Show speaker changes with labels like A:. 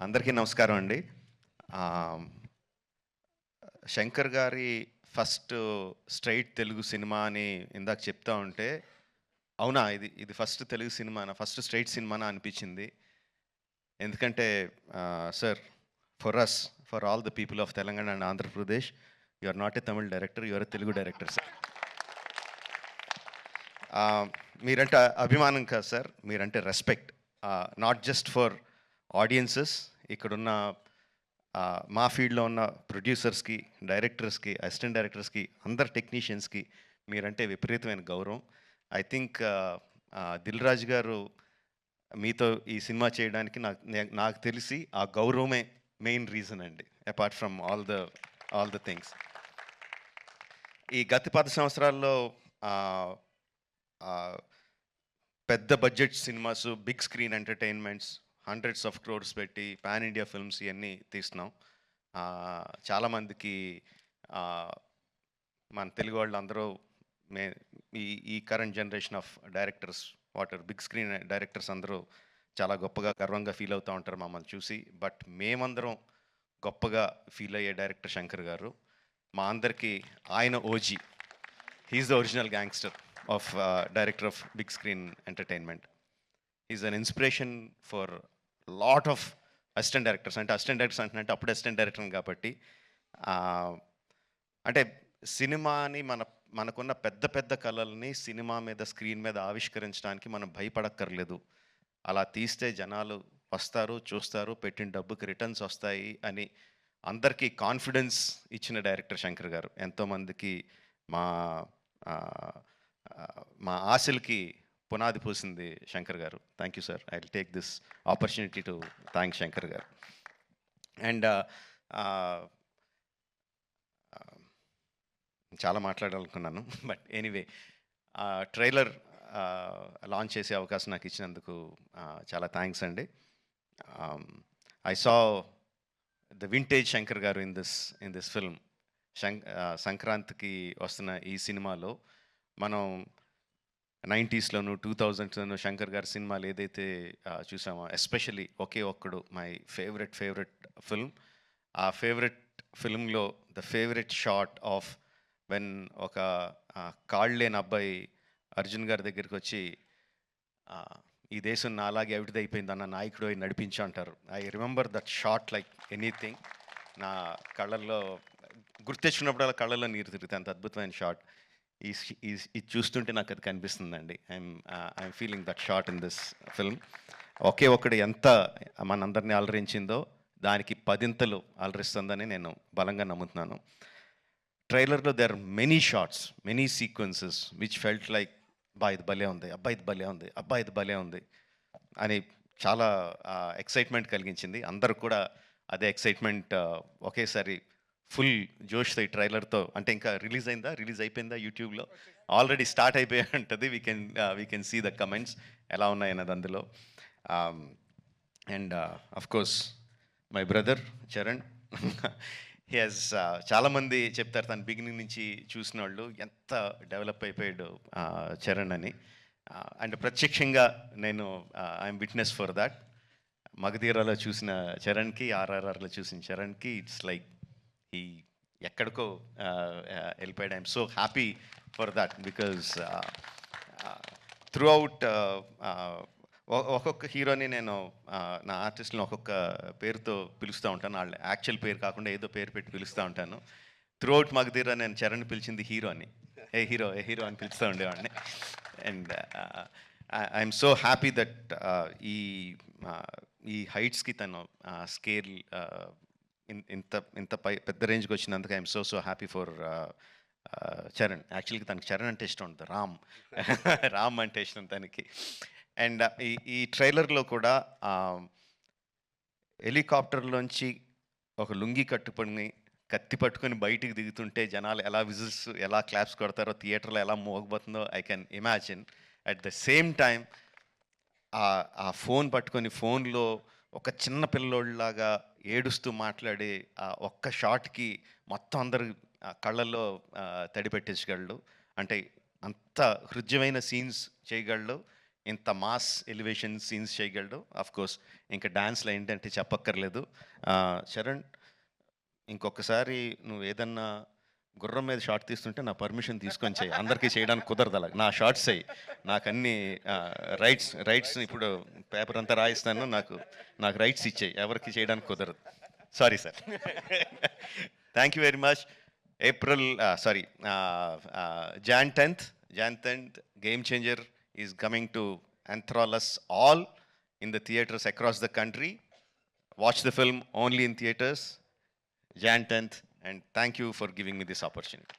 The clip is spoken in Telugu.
A: అందరికీ నమస్కారం అండి. ఆహ్, శంకర్ గారి ఫస్ట్ స్ట్రెయిట్ తెలుగు సినిమా అని ఇందాక చెప్తా ఉంటే, అవునా! ఇది ఫస్ట్ తెలుగు సినిమానా? ఫస్ట్ స్ట్రెయిట్ సినిమానా అనిపించింది. ఎందుకంటే sir, for us, for all the people of Telangana and Andhra Pradesh, you are not a Tamil director, you are a Telugu director sir. మీరంటే అభిమానం కాదు సార్, మీరంటే respect. Not just for audiences, ఇక్కడున్న మా ఫీల్డ్లో ఉన్న ప్రొడ్యూసర్స్కి, డైరెక్టర్స్కి, అసిస్టెంట్ డైరెక్టర్స్కి, అందరు టెక్నీషియన్స్కి మీరంటే విపరీతమైన గౌరవం. ఐ థింక్ దిల్ రాజు గారు మీతో ఈ సినిమా చేయడానికి నాకు తెలిసి ఆ గౌరవమే మెయిన్ రీజన్ అండి, apart from all the things. ఈ గత 10 సంవత్సరాల్లో ఆహ్, ఆహ్, పెద్ద budget cinemas, big screen entertainments, hundreds of crores పెట్టి పాన్ ఇండియా ఫిల్మ్స్ ఇవన్నీ తీస్తున్నాం. చాలామందికి మన తెలుగు వాళ్ళందరూ మే ఈ ఈ current generation of directors, big screen directors అందరూ చాలా గొప్పగా గర్వంగా ఫీల్ అవుతూ ఉంటారు మమ్మల్ని చూసి. బట్ మేమందరం గొప్పగా ఫీల్ అయ్యే డైరెక్టర్ శంకర్ గారు. మా అందరికీ ఆయన OG. He's the original gangster of director of big screen entertainment. Is an inspiration for lot of assistant directors. అంటే అసిస్టెంట్ డైరెక్టర్స్ అంటే అప్పుడు అసిస్టెంట్ డైరెక్టర్ కాబట్టి అంటే సినిమాని మనకున్న పెద్ద పెద్ద కళల్ని సినిమా మీద, స్క్రీన్ మీద ఆవిష్కరించడానికి మనం భయపడక్కర్లేదు. అలా తీస్తే జనాలు వస్తారు, చూస్తారు, పెట్టిన డబ్బుకి రిటర్న్స్ వస్తాయి అని అందరికీ కాన్ఫిడెన్స్ ఇచ్చిన డైరెక్టర్ శంకర్ గారు. ఎంతోమందికి మా ఆహ్, మా ఆశలకి పునాది పూసింది శంకర్ గారు. Thank you sir. I will take this opportunity to thank Shankar గారు. అండ్ చాలా మాట్లాడాలనుకున్నాను. బట్ ఎనీవే, ట్రైలర్ లాంచ్ చేసే అవకాశం నాకు ఇచ్చినందుకు చాలా థ్యాంక్స్ అండి. I saw the vintage Shankar గారు ఇన్ దిస్ ఫిల్మ్. సంక్రాంతికి వస్తున్న ఈ సినిమాలో మనం 90స్‌లోను, 2000స్‌లోను శంకర్ గారి సినిమాలు ఏదైతే చూసామో, especially Oke Okkadu my favourite film. ఆ ఫేవరెట్ ఫిల్మ్‌లో the favourite shot of when ఒక కాళ్ళు లేని అబ్బాయి అర్జున్ గారి దగ్గరికి వచ్చి, ఈ దేశం నాలాగే అవిటిదైపోయింది అన్న నాయకుడు నడిపించు అంటారు. I remember that shot like anything. నా కళ్ళల్లో గుర్తెచ్చినప్పుడల్లా కళ్ళల్లో నీరు తిరుగుతాయి. అంత అద్భుతమైన షాట్. ఇది చూస్తుంటే నాకు అది కనిపిస్తుందండి. I'm feeling that shot in this film. Oke Okkadu ఎంత మనందరినీ అలరించిందో దానికి పదింతలు అలరిస్తుందని నేను బలంగా నమ్ముతున్నాను. ట్రైలర్లో there are many shots, many sequences which felt like, ఇది భలే ఉంది, ఇది భలే ఉంది, ఇది భలే ఉంది అని చాలా ఎక్సైట్మెంట్ కలిగించింది. అందరూ కూడా అదే ఎక్సైట్మెంట్ ఒకేసారి ఫుల్ జోష్‌తో ఈ ట్రైలర్‌తో. అంటే ఇంకా రిలీజ్ అయిపోయిందా యూట్యూబ్‌లో? ఆల్రెడీ స్టార్ట్ అయిపోయి ఉంటది. We can see the comments ఎలా ఉన్నాయన్నది అందులో. And of course my brother Charan. He has చాలామంది చెప్తారు తను బిగినింగ్ నుంచి చూసినోళ్ళు ఎంత డెవలప్ అయిపోయాడు చరణ్ అని. అండ్ ప్రత్యక్షంగా నేను ఐఎమ్ విట్నెస్ ఫర్ దాట్. మగధీరాలో చూసిన చరణ్‌కి, ఆర్ఆర్ఆర్‌లో చూసిన చరణ్‌కి ఇట్స్ లైక్ ఈ ఎక్కడికో వెళ్ళిపోయాడు. I'm so happy for that because through out ఒక్కొక్క హీరోని నేను నా ఆర్టిస్ట్ని ఒక్కొక్క పేరుతో పిలుస్తూ ఉంటాను. వాళ్ళ యాక్చువల్ పేరు కాకుండా ఏదో పేరు పెట్టి పిలుస్తూ ఉంటాను. త్రూ అవుట్ మగధీర నేను చరణ్ పిలిచింది హీరో అని. ఏ హీరో అని పిలుస్తూ ఉండేవాడిని. And I'm so happy that ఈ ఈ హైట్స్కి తను స్కేల్ ఇంత ఇంత పెద్ద రేంజ్కి వచ్చినందుకు I'm so happy for Charan. యాక్చువల్గా తనకి చరణ్ అంటే ఇష్టం ఉంటుంది, రామ్ అంటే ఇష్టం తనకి. అండ్ ఈ ట్రైలర్లో కూడా హెలికాప్టర్లోంచి ఒక లుంగి కట్టుకొని కత్తి పట్టుకొని బయటికి దిగుతుంటే జనాలు ఎలా విజిల్స్, ఎలా క్లాప్స్ కొడతారో, థియేటర్లో ఎలా మోగబోతుందో I can imagine. At the same time ఆ ఫోన్ పట్టుకొని ఫోన్లో ఒక చిన్న పిల్లోడిలాగా ఏడుస్తూ మాట్లాడే ఆ ఒక్క షాట్కి మొత్తం అందరు కళ్ళల్లో తడి పెట్టేసగలడు. అంటే అంత హృద్యమైన సీన్స్ చేయగలడు. ఇంత మాస్ ఎలివేషన్ సీన్స్ చేయగలడు. ఆఫ్ కోర్స్ ఇంకా డాన్స్లో ఏంటంటే చెప్పక్కర్లేదు. చరణ్, ఇంకొకసారి నువ్వు ఏదన్నా గుర్రం మీద షార్ట్ తీస్తుంటే నా పర్మిషన్ తీసుకొని చేయి. అందరికీ చేయడానికి కుదరదు అలా. నా షార్ట్స్ అయ్యి నాకు అన్ని రైట్స్ ఇప్పుడు పేపర్ అంతా రాయిస్తాను. నాకు రైట్స్ ఇచ్చేయి, ఎవరికి చేయడానికి కుదరదు. Sorry sir. Thank you very much. Jan 10th, Game Changer is coming to enthrall us all in the theaters across the country. Watch the film only in theaters, Jan 10th, and thank you for giving me this opportunity.